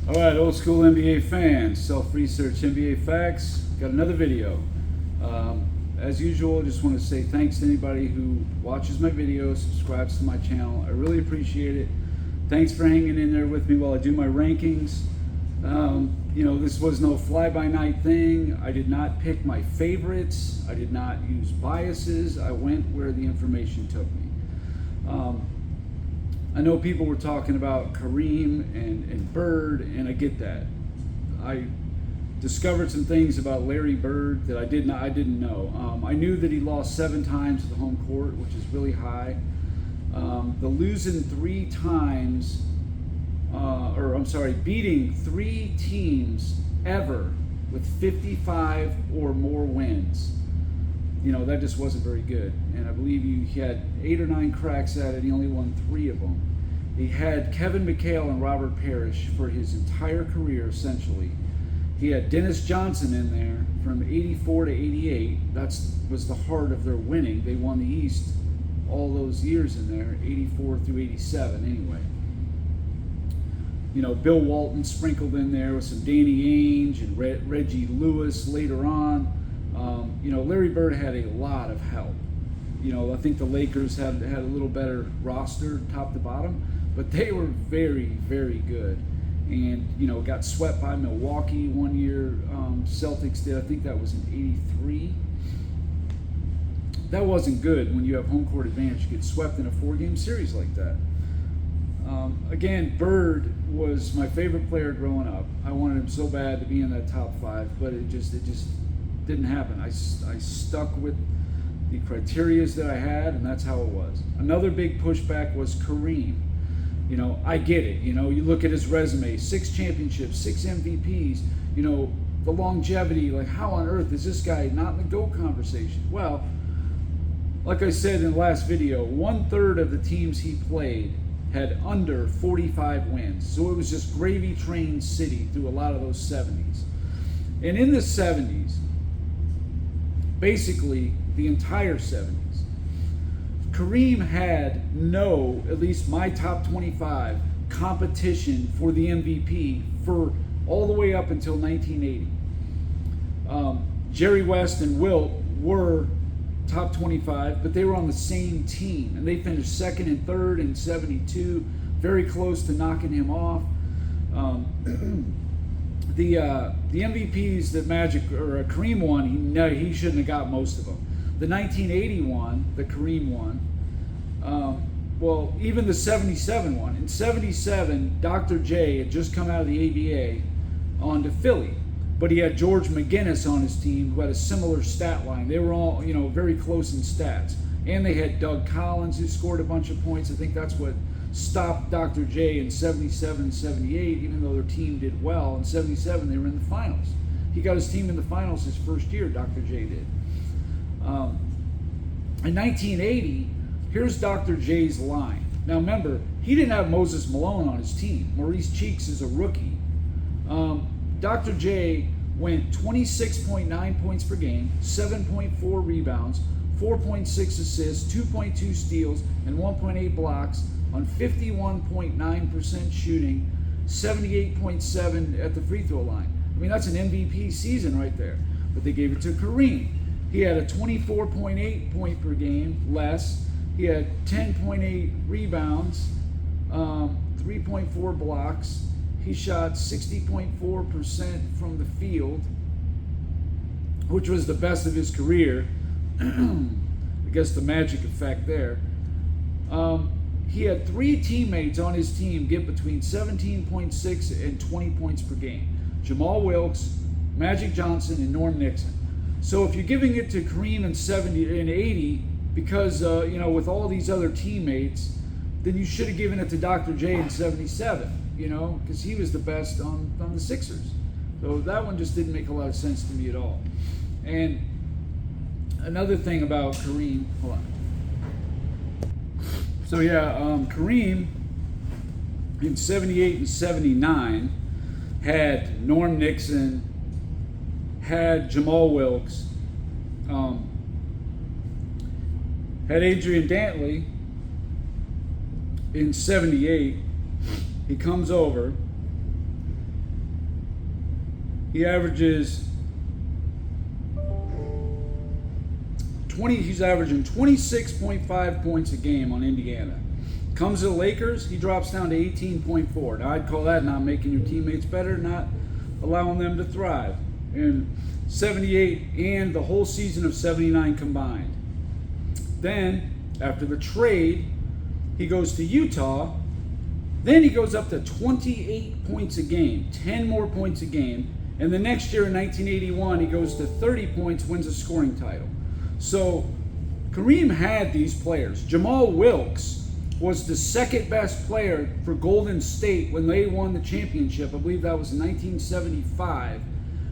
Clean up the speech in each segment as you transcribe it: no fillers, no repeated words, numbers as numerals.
All right, old school NBA fans, self-research NBA facts. Got another video. As usual, I just want to say thanks to anybody who watches my videos, subscribes to my channel. I really appreciate it. Thanks for hanging in there with me while I do my rankings. This was no fly-by-night thing. I did not pick my favorites. I did not use biases. I went where the information took me. I know people were talking about Kareem and Bird, and I get that. I discovered some things about Larry Bird that I didn't know. I knew that he lost 7 times at the home court, which is really high. The losing 3 times, beating 3 teams ever with 55 or more wins. That just wasn't very good. And I believe he had 8 or 9 cracks at it. He only won 3 of them. He had Kevin McHale and Robert Parrish for his entire career, essentially. He had Dennis Johnson in there from 84 to 88. That was the heart of their winning. They won the East all those years in there, 84 through 87 anyway. Bill Walton sprinkled in there with some Danny Ainge and Reggie Lewis later on. Larry Bird had a lot of help. I think the Lakers had a little better roster top to bottom, but they were very, very good. And, got swept by Milwaukee one year. Celtics did. I think that was in 83. That wasn't good when you have home court advantage. You get swept in a 4-game series like that. Again, Bird was my favorite player growing up. I wanted him so bad to be in that top 5, but it just didn't happen. I stuck with the criterias that I had, and that's how it was. Another big pushback was Kareem. I get it. You look at his resume, 6 championships, 6 MVPs, the longevity, like how on earth is this guy not in the GOAT conversation? Well, like I said in the last video, 1/3 of the teams he played had under 45 wins. So it was just gravy train city through a lot of those 70s. And in the 70s, basically the entire 70s, Kareem had no, at least my top 25, competition for the MVP for all the way up until 1980. Jerry West and Wilt were top 25, but they were on the same team, and they finished 2nd and 3rd in 72, very close to knocking him off. The MVPs that Kareem won, he shouldn't have got most of them. The 1981, the Kareem won. Even the 77 one. In 77, Dr. J had just come out of the ABA on to Philly, but he had George McGinnis on his team who had a similar stat line. They were all, very close in stats. And they had Doug Collins who scored a bunch of points. I think that's what stopped Dr. J in 77 and 78, even though their team did well. In 77, they were in the finals. He got his team in the finals his first year, Dr. J did. In 1980, here's Dr. J's line. Now remember, he didn't have Moses Malone on his team. Maurice Cheeks is a rookie. Dr. J went 26.9 points per game, 7.4 rebounds, 4.6 assists, 2.2 steals, and 1.8 blocks on 51.9% shooting, 78.7 at the free throw line. I mean, that's an MVP season right there. But they gave it to Kareem. He had a 24.8 point per game less. He had 10.8 rebounds, 3.4 blocks. He shot 60.4% from the field, which was the best of his career. I guess the magic effect there. He had 3 teammates on his team get between 17.6 and 20 points per game. Jamal Wilkes, Magic Johnson, and Norm Nixon. So if you're giving it to Kareem in 70 and 80 because, with all these other teammates, then you should have given it to Dr. J in 77, because he was the best on the Sixers. So that one just didn't make a lot of sense to me at all. And another thing about Kareem, hold on. So Kareem in 78 and 79 had Norm Nixon, had Jamal Wilkes, had Adrian Dantley. In 78, he comes over. He averages he's averaging 26.5 points a game on Indiana. Comes to the Lakers, he drops down to 18.4. Now I'd call that not making your teammates better, not allowing them to thrive. And 78 and the whole season of 79 combined. Then, after the trade, he goes to Utah. Then he goes up to 28 points a game, 10 more points a game. And the next year in 1981, he goes to 30 points, wins a scoring title. So Kareem had these players. Jamal Wilkes was the second best player for Golden State when they won the championship. I believe that was in 1975,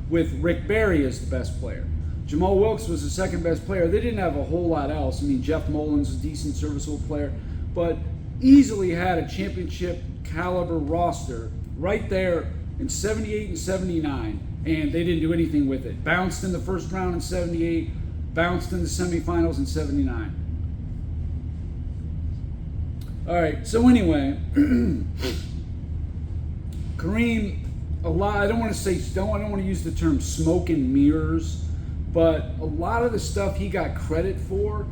with Rick Barry as the best player. Jamal Wilkes was the second best player. They didn't have a whole lot else. I mean, Jeff Mullins was a decent, serviceable player, but easily had a championship caliber roster right there in 78 and 79, and they didn't do anything with it. Bounced in the first round in 78, bounced in the semifinals in 79. All right, so anyway, Kareem, I don't want to use the term smoke and mirrors, but a lot of the stuff he got credit for,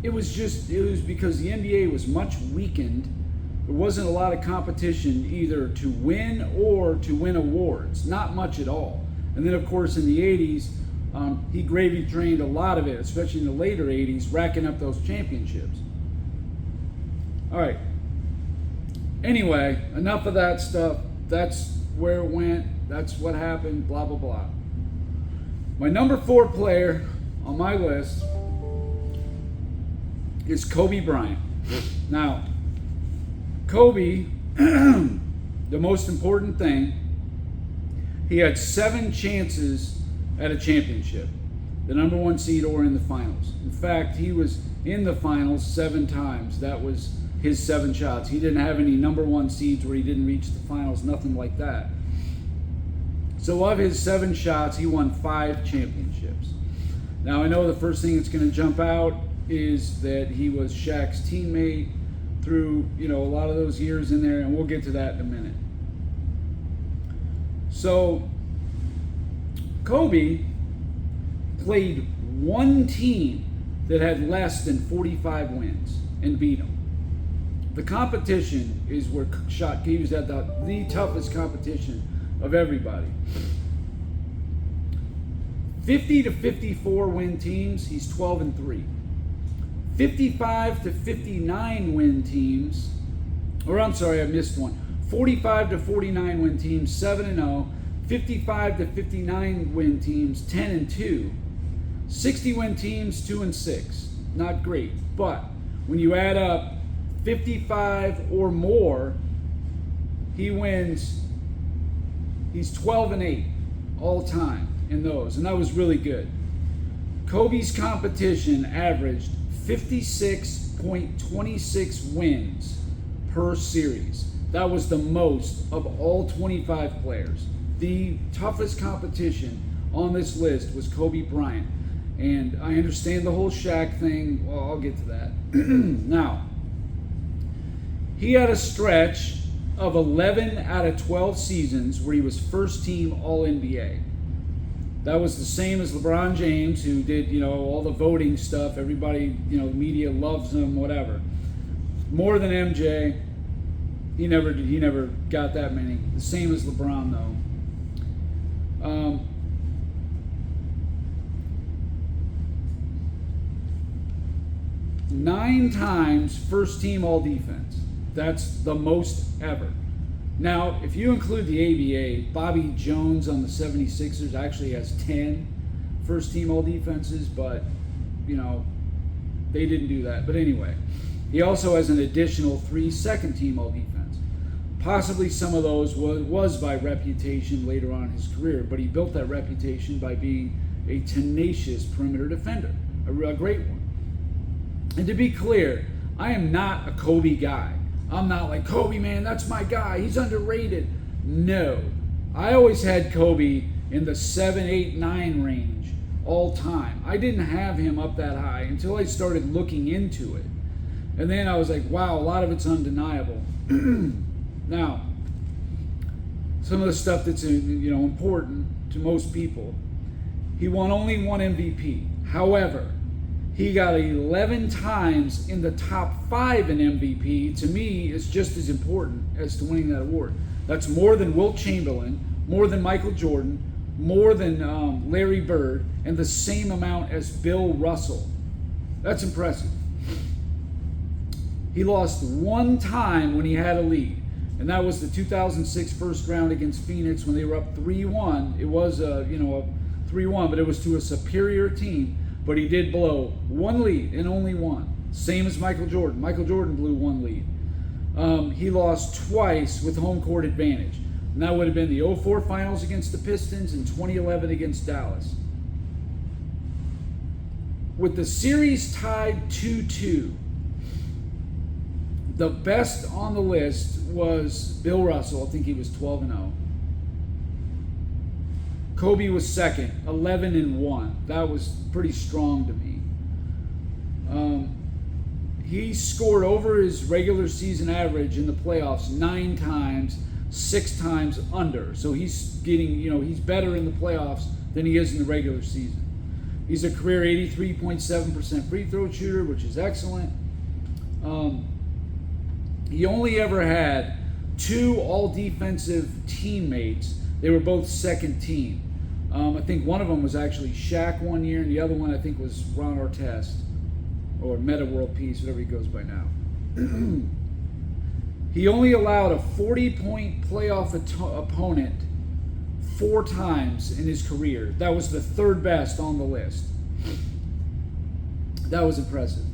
it was because the NBA was much weakened. There wasn't a lot of competition either to win or to win awards, not much at all. And then of course in the 80s, he gravy trained a lot of it, especially in the later 80s, racking up those championships. All right. Anyway, enough of that stuff. That's where it went. That's what happened, blah, blah, blah. My number 4 player on my list is Kobe Bryant. Now, Kobe, the most important thing, he had 7 chances at a championship, the number 1 seed or in the finals. In fact, he was in the finals 7 times. That was his 7 shots. He didn't have any number 1 seeds where he didn't reach the finals, nothing like that. So of his 7 shots, he won 5 championships. Now I know the first thing that's going to jump out is that he was Shaq's teammate through, a lot of those years in there, and we'll get to that in a minute. So Kobe played one team that had less than 45 wins and beat them. The competition is where he was at the toughest competition of everybody. 50 to 54 win teams, he's 12-3. 55 to 59 win teams, I missed one. 45 to 49 win teams, 7-0. 55 to 59 win teams, 10-2. 60 win teams, 2-6. Not great, but when you add up 55 or more, he's 12-8 all time in those, and that was really good. Kobe's competition averaged 56.26 wins per series. That was the most of all 25 players. The toughest competition on this list was Kobe Bryant. And I understand the whole Shaq thing. Well, I'll get to that. Now, he had a stretch of 11 out of 12 seasons where he was first team All-NBA. That was the same as LeBron James, who did, all the voting stuff. Everybody, the media loves him, whatever. More than MJ. He never got that many. The same as LeBron, though. 9 times first team all defense. That's the most ever. Now, if you include the ABA, Bobby Jones on the 76ers actually has 10 first team all defenses, but, they didn't do that. But anyway, he also has an additional 3 second team all defense. Possibly some of those was by reputation later on in his career, but he built that reputation by being a tenacious perimeter defender, a great one. And to be clear, I am not a Kobe guy. I'm not like, Kobe, man, that's my guy. He's underrated. No. I always had Kobe in the 7, 8, 9 range all time. I didn't have him up that high until I started looking into it. And then I was like, wow, a lot of it's undeniable. Now, some of the stuff that's important to most people. He won only one MVP. However, he got 11 times in the top 5 in MVP. To me, it's just as important as to winning that award. That's more than Wilt Chamberlain, more than Michael Jordan, more than Larry Bird, and the same amount as Bill Russell. That's impressive. He lost one time when he had a lead, and that was the 2006 first round against Phoenix when they were up 3-1. It was a 3-1, but it was to a superior team. But he did blow one lead and only one. Same as Michael Jordan. Michael Jordan blew one lead. He lost twice with home court advantage. And that would have been the 2004 finals against the Pistons and 2011 against Dallas. With the series tied 2-2, the best on the list was Bill Russell. I think he was 12-0. Kobe was second, 11-1. That was pretty strong to me. He scored over his regular season average in the playoffs 9 times, 6 times under. So he's getting, he's better in the playoffs than he is in the regular season. He's a career 83.7% free throw shooter, which is excellent. He only ever had 2 all-defensive teammates. They were both second team. I think one of them was actually Shaq one year, and the other one I think was Ron Artest, or Meta World Peace, whatever he goes by now. He only allowed a 40-point playoff opponent 4 times in his career. That was the 3rd best on the list. That was impressive.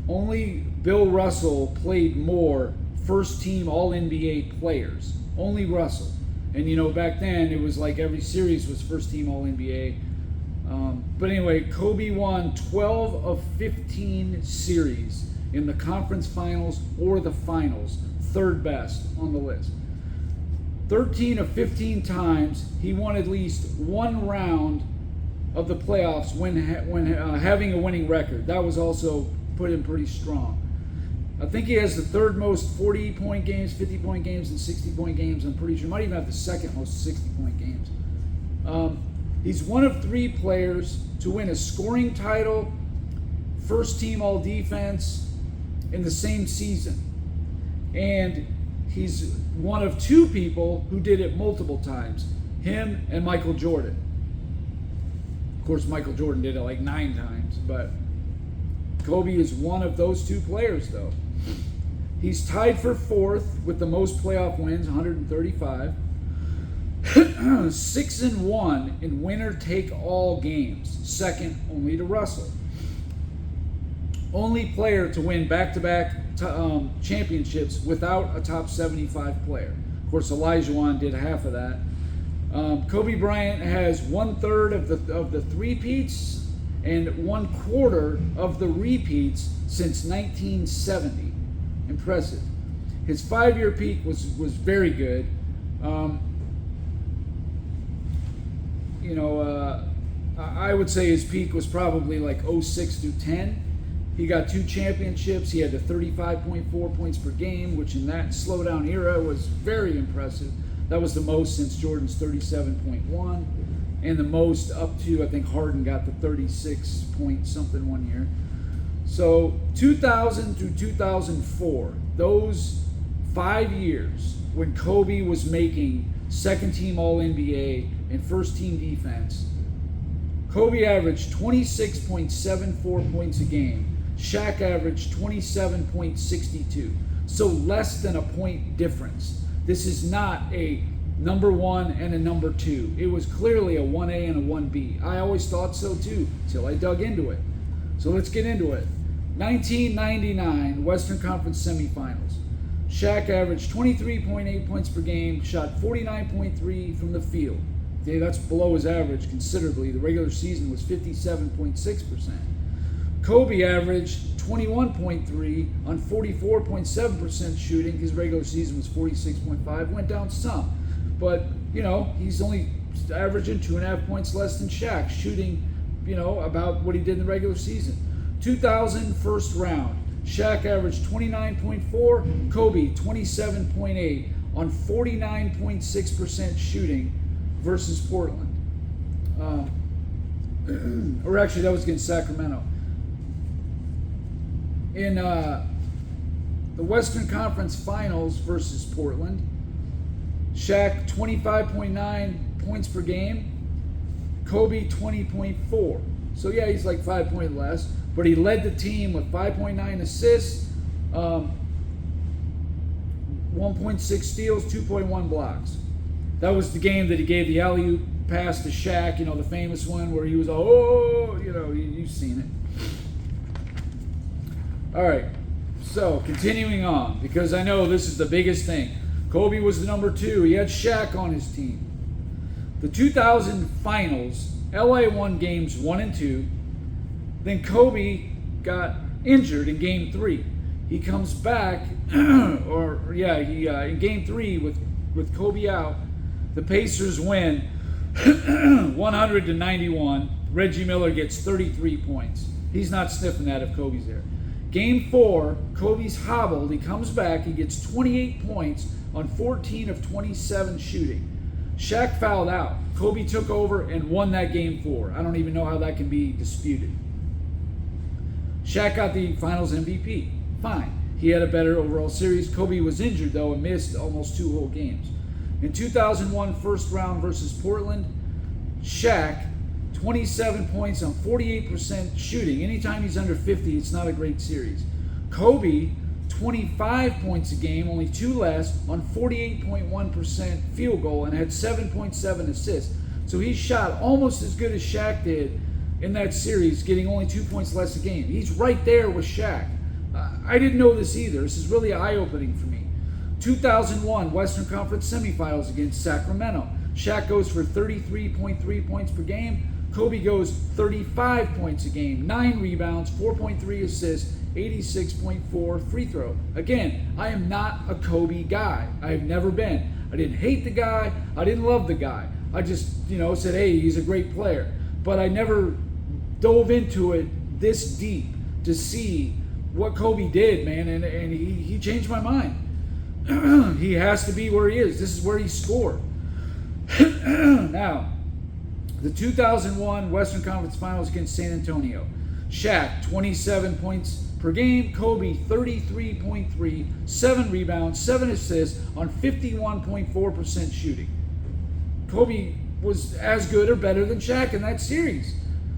Only Bill Russell played more first-team All-NBA players. Only Russell. And back then it was like every series was first-team All-NBA. But anyway, Kobe won 12 of 15 series in the conference finals or the finals. 3rd best on the list. 13 of 15 times he won at least one round of the playoffs when having a winning record. That was also put in pretty strong. I think he has the 3rd most 40-point games, 50-point games, and 60-point games. I'm pretty sure he might even have the 2nd most 60-point games. He's one of 3 players to win a scoring title, first-team all-defense in the same season. And he's one of 2 people who did it multiple times, him and Michael Jordan. Of course, Michael Jordan did it like 9 times, but Kobe is one of those 2 players, though. He's tied for 4th with the most playoff wins, 135. 6-1 in winner-take-all games, second only to Russell. Only player to win back-to-back championships without a top 75 player. Of course, Olajuwon did half of that. Kobe Bryant has 1/3 of the three-peats and 1/4 of the repeats since 1970. Impressive. His 5-year peak was very good. I would say his peak was probably like 06 through 10. He got 2 championships. He had the 35.4 points per game, which in that slowdown era was very impressive. That was the most since Jordan's 37.1, and the most up to, I think Harden got the 36 point something one year. So 2000 through 2004, those 5 years when Kobe was making second-team All-NBA and first-team defense, Kobe averaged 26.74 points a game. Shaq averaged 27.62. So less than a point difference. This is not a number 1 and a number 2. It was clearly a 1A and a 1B. I always thought so too, till I dug into it. So let's get into it. 1999 Western Conference semifinals. Shaq averaged 23.8 points per game, shot 49.3 from the field. Okay, that's below his average considerably. The regular season was 57.6%. Kobe averaged 21.3 on 44.7% shooting. His regular season was 46.5. Went down some. But, he's only averaging 2.5 points less than Shaq, shooting, about what he did in the regular season. 2000 first round. Shaq averaged 29.4, Kobe 27.8 on 49.6% shooting versus Portland. Or actually, that was against Sacramento. In the Western Conference Finals versus Portland, Shaq 25.9 points per game, Kobe 20.4. So yeah, he's like 5 points less, but he led the team with 5.9 assists, 1.6 steals, 2.1 blocks. That was the game that he gave the alley-oop pass to Shaq, the famous one where he was, you've seen it. All right, so continuing on, because I know this is the biggest thing. Kobe was the number 2. He had Shaq on his team. The 2000 finals, LA won games 1 and 2. Then Kobe got injured in game 3. He comes back, in game 3 with Kobe out, the Pacers win 100-91. Reggie Miller gets 33 points. He's not sniffing that if Kobe's there. Game 4, Kobe's hobbled. He comes back. He gets 28 points on 14 of 27 shooting. Shaq fouled out. Kobe took over and won that game 4. I don't even know how that can be disputed. Shaq got the finals MVP. Fine. He had a better overall series. Kobe was injured, though, and missed almost 2 whole games. In 2001 first round versus Portland, Shaq, 27 points on 48% shooting. Anytime he's under 50, it's not a great series. Kobe, 25 points a game, only 2 less, on 48.1% field goal, and had 7.7 assists. So he shot almost as good as Shaq did in that series, getting only 2 points less a game. He's right there with Shaq. I didn't know this either. This is really eye-opening for me. 2001 Western Conference semifinals against Sacramento. Shaq goes for 33.3 points per game. Kobe goes 35 points a game, 9 rebounds, 4.3 assists, 86.4 free throw. Again, I am not a Kobe guy. I have never been. I didn't hate the guy. I didn't love the guy. I just, said, hey, he's a great player. But I never dove into it this deep to see what Kobe did, man, and he changed my mind. He has to be where he is. This is where he scored. Now, the 2001 Western Conference Finals against San Antonio. Shaq, 27 points per game. Kobe, 33.3, 7 rebounds, 7 assists on 51.4% shooting. Kobe was as good or better than Shaq in that series.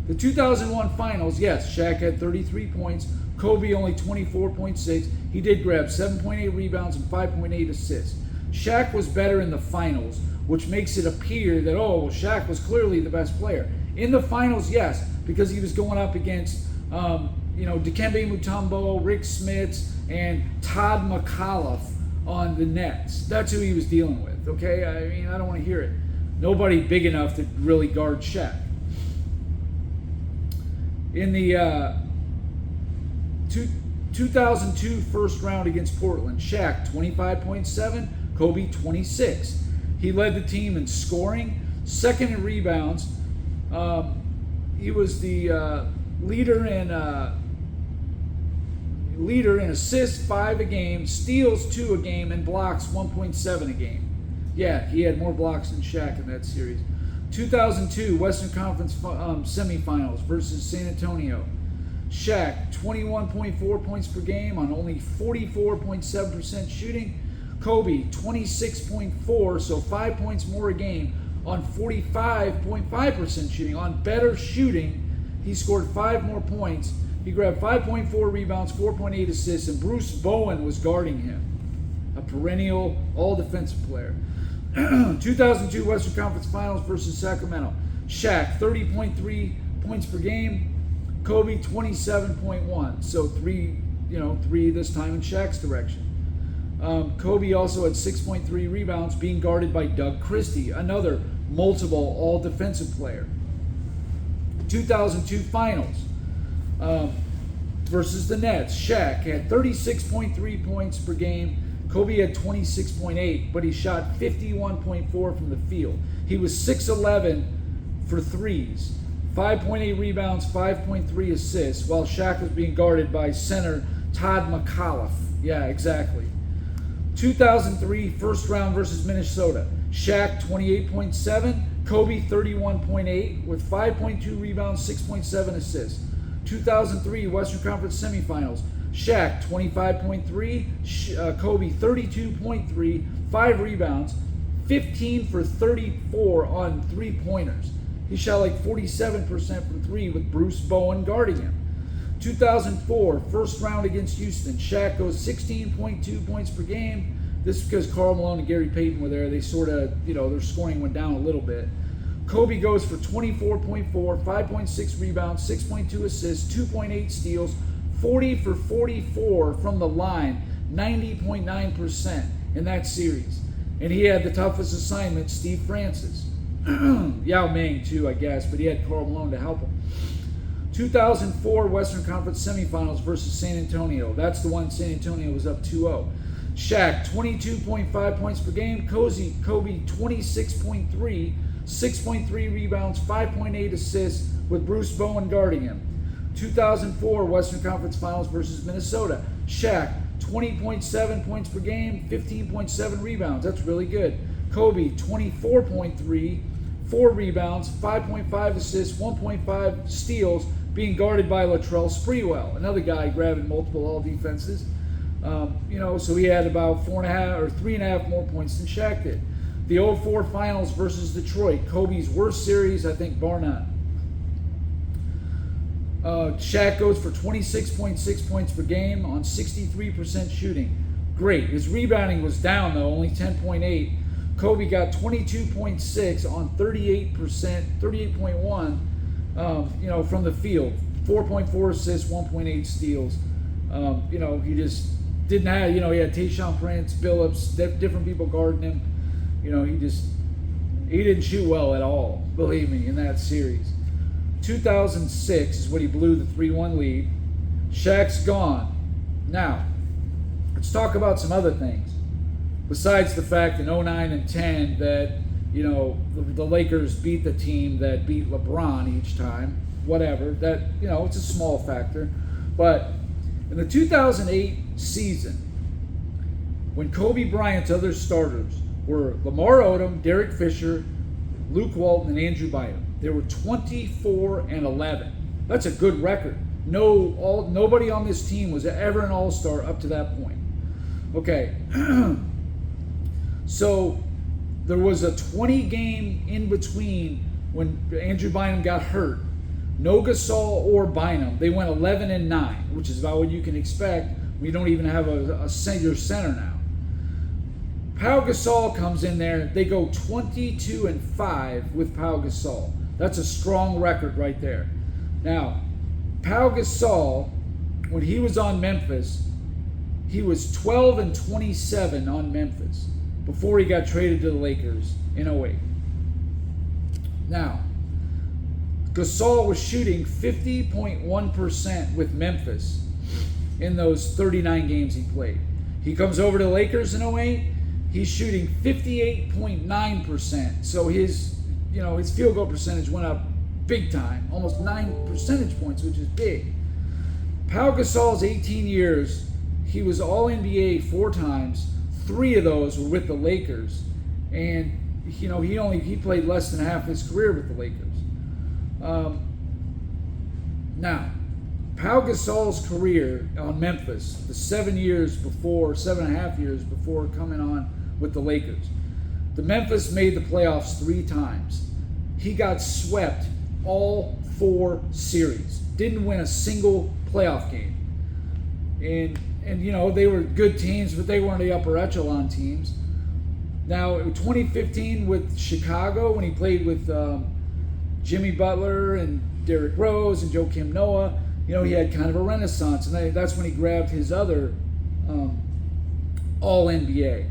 The 2001 Finals, yes, Shaq had 33 points. Kobe only 24.6. He did grab 7.8 rebounds and 5.8 assists. Shaq was better in the finals, which makes it appear that, Shaq was clearly the best player. In the finals, yes, because he was going up against, Dikembe Mutombo, Rick Smits, and Todd McAuliffe on the Nets. That's who he was dealing with, okay? I mean, I don't want to hear it. Nobody big enough to really guard Shaq. In the 2002 first round against Portland, Shaq 25.7, Kobe 26. He led the team in scoring, second in rebounds. He was the leader in assists, 5 a game, steals 2 a game, and blocks 1.7 a game. Yeah, he had more blocks than Shaq in that series. 2002 Western Conference semifinals versus San Antonio. Shaq, 21.4 points per game on only 44.7% shooting. Kobe, 26.4, so 5 points more a game on 45.5% shooting. On better shooting, he scored 5 more points. He grabbed 5.4 rebounds, 4.8 assists, and Bruce Bowen was guarding him, a perennial all-defensive player. 2002 Western Conference Finals versus Sacramento. Shaq, 30.3 points per game. Kobe, 27.1. So 3 this time in Shaq's direction. Kobe also had 6.3 rebounds, being guarded by Doug Christie, another multiple all-defensive player. 2002 Finals versus the Nets. Shaq had 36.3 points per game. Kobe had 26.8, but he shot 51.4 from the field. He was 6'11 for threes, 5.8 rebounds, 5.3 assists, while Shaq was being guarded by center Todd McAuliffe. Yeah, exactly. 2003 first round versus Minnesota. Shaq 28.7, Kobe 31.8 with 5.2 rebounds, 6.7 assists. 2003 Western Conference semifinals. Shaq 25.3, Kobe 32.3, 5 rebounds, 15 for 34 on 3-pointers. He shot like 47% from 3 with Bruce Bowen guarding him. 2004 first round against Houston. Shaq goes 16.2 points per game. This is because Karl Malone and Gary Payton were there. They sort of, their scoring went down a little bit. Kobe goes for 24.4, 5.6 rebounds, 6.2 assists, 2.8 steals, 40 for 44 from the line, 90.9% in that series. And he had the toughest assignment, Steve Francis. Yao Ming too, I guess, but he had Karl Malone to help him. 2004 Western Conference semifinals versus San Antonio. That's the one San Antonio was up 2-0. Shaq, 22.5 points per game. Kobe, 26.3, 6.3 rebounds, 5.8 assists with Bruce Bowen guarding him. 2004 Western Conference Finals versus Minnesota. Shaq, 20.7 points per game, 15.7 rebounds. That's really good. Kobe, 24.3, 4 rebounds, 5.5 assists, 1.5 steals, being guarded by Latrell Sprewell, another guy grabbing multiple all defenses. So he had about 4.5 or 3.5 more points than Shaq did. The 2004 Finals versus Detroit, Kobe's worst series, I think, bar none. Shaq goes for 26.6 points per game on 63% shooting. Great. His rebounding was down, though, only 10.8. Kobe got 22.6 on 38.1, from the field. 4.4 assists, 1.8 steals. He just didn't have, he had Tayshaun Prince, Billups, different people guarding him. He didn't shoot well at all, believe me, in that series. 2006 is when he blew the 3-1 lead. Shaq's gone. Now, let's talk about some other things. Besides the fact in 09 and 10 that, the Lakers beat the team that beat LeBron each time, whatever, that, it's a small factor. But in the 2008 season, when Kobe Bryant's other starters were Lamar Odom, Derek Fisher, Luke Walton, and Andrew Bynum, they were 24-11. That's a good record. Nobody on this team was ever an all-star up to that point. Okay. So there was a 20-game in between when Andrew Bynum got hurt. No Gasol or Bynum. They went 11-9, which is about what you can expect. We don't even have a senior center now. Pau Gasol comes in there. They go 22-5 with Pau Gasol. That's a strong record right there. Now, Pau Gasol, when he was on Memphis, he was 12-27 on Memphis before he got traded to the Lakers in 08. Now, Gasol was shooting 50.1% with Memphis in those 39 games he played. He comes over to the Lakers in 08. He's shooting 58.9%. So his field goal percentage went up big time, almost 9 percentage points, which is big. Pau Gasol's 18 years, he was All-NBA 4 times. 3 of those were with the Lakers, and he played less than half his career with the Lakers. Now, Pau Gasol's career on Memphis, the 7.5 years before coming on with the Lakers, the Memphis made the playoffs 3 times. He got swept all 4 series. Didn't win a single playoff game. And they were good teams, but they weren't the upper echelon teams. Now, in 2015 with Chicago, when he played with Jimmy Butler and Derrick Rose and Joakim Noah, he had kind of a renaissance, and that's when he grabbed his other All-NBA.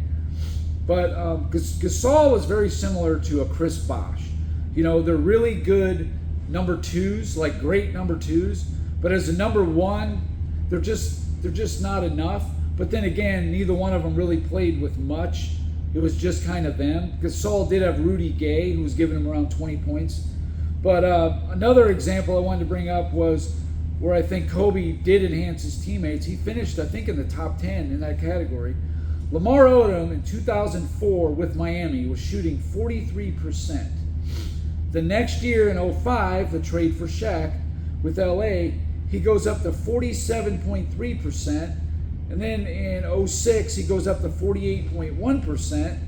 But Gasol is very similar to a Chris Bosh. They're really good number 2s, like great number 2s, but as a number 1, they're just not enough. But then again, neither one of them really played with much. It was just kind of them. Gasol did have Rudy Gay, who was giving him around 20 points. But another example I wanted to bring up was where I think Kobe did enhance his teammates. He finished, I think, in the top 10 in that category. Lamar Odom in 2004 with Miami was shooting 43%. The next year in 05, the trade for Shaq with LA, he goes up to 47.3%. And then in 06, he goes up to 48.1%.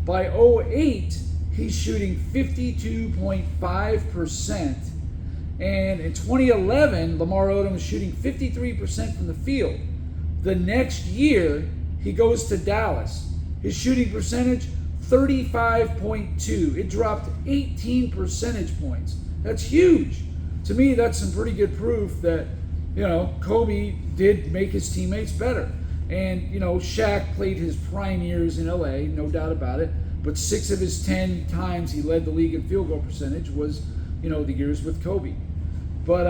By 08, he's shooting 52.5%. And in 2011, Lamar Odom is shooting 53% from the field. The next year, he goes to Dallas. His shooting percentage, 35.2. It dropped 18 percentage points. That's huge. To me, that's some pretty good proof that, Kobe did make his teammates better. And, Shaq played his prime years in LA, no doubt about it. But 6 of his 10 times he led the league in field goal percentage was, the years with Kobe. But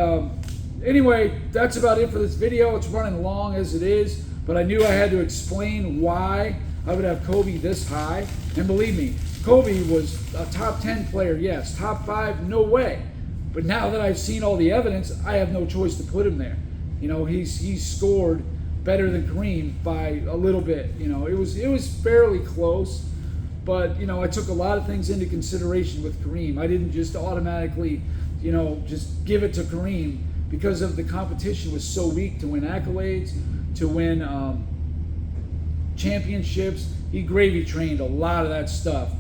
anyway, that's about it for this video. It's running long as it is, but I knew I had to explain why I would have Kobe this high. And believe me, Kobe was a top 10 player, yes. Top 5, no way. But now that I've seen all the evidence, I have no choice to put him there. He's scored better than Kareem by a little bit. It was fairly close, but I took a lot of things into consideration with Kareem. I didn't just automatically, just give it to Kareem because of the competition was so weak to win accolades, to win championships. He gravy trained a lot of that stuff.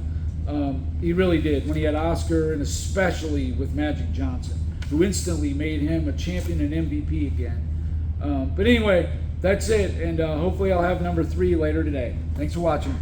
He really did when he had Oscar, and especially with Magic Johnson, who instantly made him a champion and MVP again. But anyway, that's it, and hopefully I'll have number 3 later today. Thanks for watching.